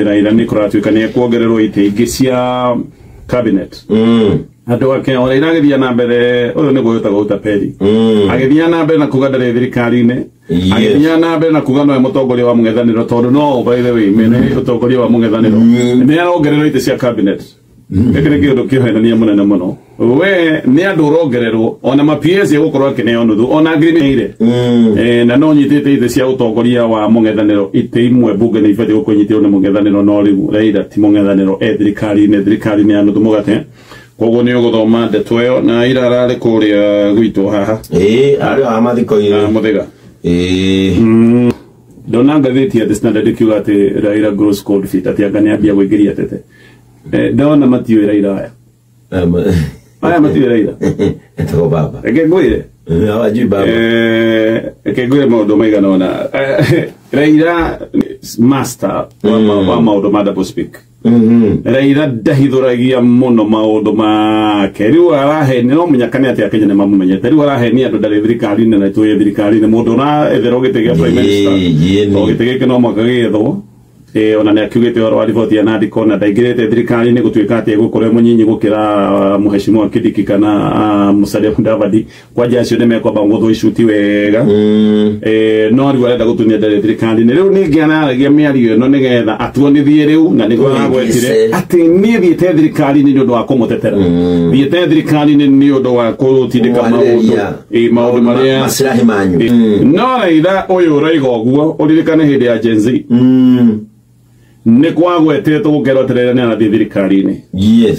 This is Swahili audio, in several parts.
Raila nikuratuika ni kuongererwo ite ingi cia cabinet andu ake ora irageria na mbere uyu ni guyuta guta peri agethia na mbere na kuga ndare thirikari-ini agethia na mbere na kuga no mutongoria wa mung'ethaniro tondu no by the way mene mutongoria wa mung'ethaniro ni arongererwo ite cia cabinet ekere kiundu kiohenania munene muno we ni andu urongererwo ona ma PS gukorwo akineo nuthu ona agreement na no nyitite ite cia utongoria wa mung'ethaniro ite imwe bunge ni ibati gukunyitirwo ni mung'ethaniro no riu Raila ti mung'ethaniro thirikari ni andu mugate koguo ni uguthoma ndeto iyo na ira arari kuria gwitu haha ari amathikoire muthiga ndona ngatheti ya The Standard kiuga ati Raila gross cold feet ati anga ni ambia guingiria tete ndona Matthew Raila aya Matthew Raila etho baba ngwire awaji baba ngwire maundu maigana ona Raila master wa maundu ma double speak Raila ndahithuragia muno maundu make riu arahe no munyakane ati akenya mamumenyete riu arahe ni andu ndari thirikari-ini na tuye thirikari-ini mundu na ethero gitege prime minister o gitege kino makagethwo ona ne akiugite oro riboti ya Nadiko na ndaigirete thirikari-ini gutuika ati gukorwo munyinyi gukira muheshimiwa Kidiki kana Musalia Mudavadi kwa jasho ne mekwa bangutho icuti wega no riu arenda gutunia ndari thirikari-ini riu ningi anaragia miario no nigetha atuonithie riu na niguo agwetire ati ni thiete thirikari-ini ni undu wa kumutetera thiete thirikari-ini ni undu wa kurutindika maundu maria masirahi manyu no Raila uyu uraiga uguo uririkane hindi ya Gen Z ne kwagwetetwo gukeroterera ni anathi thirikari-ini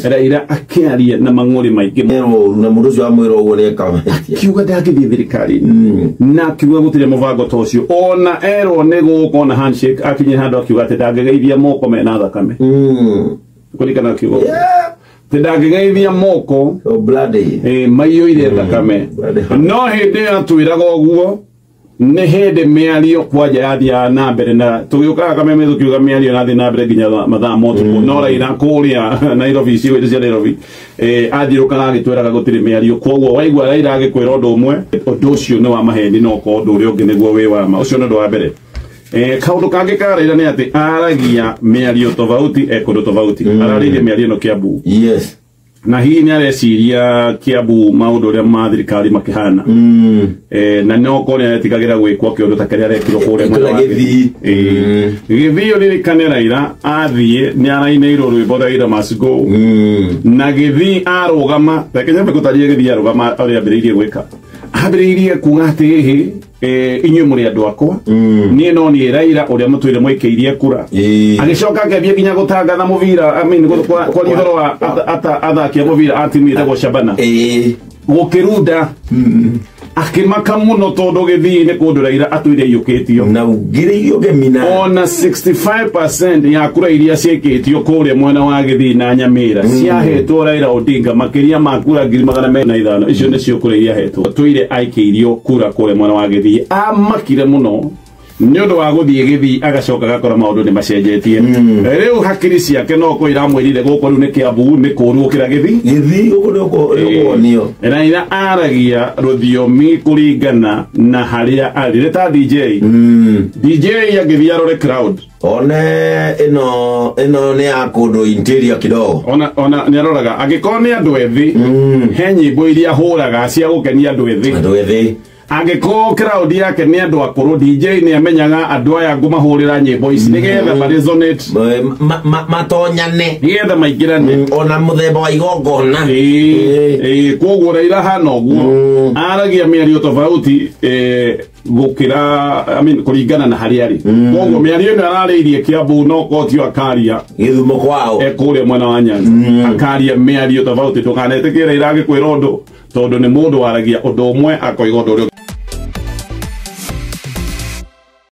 Raila akiaria na mang'uri maingi na mundu ucio amwiro uguo ni kamatia kiuga ndakithi thirikari-ini na kiuga gutire mubango ta ucio ona erwo ni gukona handshake akinye handu akiuga ati ndangegeithia moko mena thakame kurikana kiuga tindangegeithia moko bloody maiyo ire thakame no hindi atwiraga uguo ne hede miario kwaja yathia na mbere na tugiukaga kameme tukiuga miario nathi na mbere nginya mathaa motu no Raila kuria Nairobi cigo cia Nairobi athirukaga agitweraga gutire miario koguo waigua Raila agikwira undu umwe undu ucio ni wa maheni no ko undu uria ungi niguo wi wa ma ucio ni undu wa mbere kaundu kangi ka Raila ni ati aragia miario tofauti kundu tofauti araririe miario no Kiambu na hii ni areciria Kiambu maundu uria ma thirikari makihana na no ko ni atigagira gwikwo kiundu ta kiria arekirwo kuria mwena wa Githii uririkane Raila athie ni arainirwo rwimbo Raila must go na Githii arugama rekenya mbikutarie Githii arugama ari ambiriirie gwika ambiriirie kuga ati inyuĩ mũrĩ andũ akwa niĩ no niĩ Raila ũrĩa mũtwĩre mwĩkĩirie kura agĩcoka akĩambia nginya gũtangatha mũbira kwa igũrũ wa athaki a mũbira a timu ĩtagwo Shabana gũkĩrunda akimaka muno tondu Githii ni kundu Raila atwire iyukitio na ugiririo gemina ona 65% ya kura iria ciekitio kuria mwena wa Githii na Nyamira ciahetwo Raila Odinga makiria ma kura 205 icio ni cio kura iria hetwo twire aikirio kura kuria mwena wa Githii amakire muno ni undu wa guthie Githii agacoka gakora maundu ni macenjetie riu hakiri ciake no ko iramwirire guko riu ni Kiambu ni kurukira Githii uko nio Raila aragia ruthiomi kuringana na haria ari ta DJ ya Githii arore crowd one ino ni akundu interior kidogo ona ni aroraga agikoro ni andu ethi he nyimbo iria huraga cia gukenia andu ethi agiko crowd yake ni andu akuru DJ ni amenyaga andu aya ngumahurira nyimbo ici nigetha ma resonate matonyane nigetha maingirane ona muthemba wa igongona koguo Raila hana uguo aragia miario tofauti gukira kuringana na haria ari koguo miario ino arariirie Kiambu no kotio akaria Githumo kwao kuria mwena wa Nyanza akaria miario tofauti tukanetikire Raila agikwira undu tondu ni mundu waragia undu umwe akoiga undu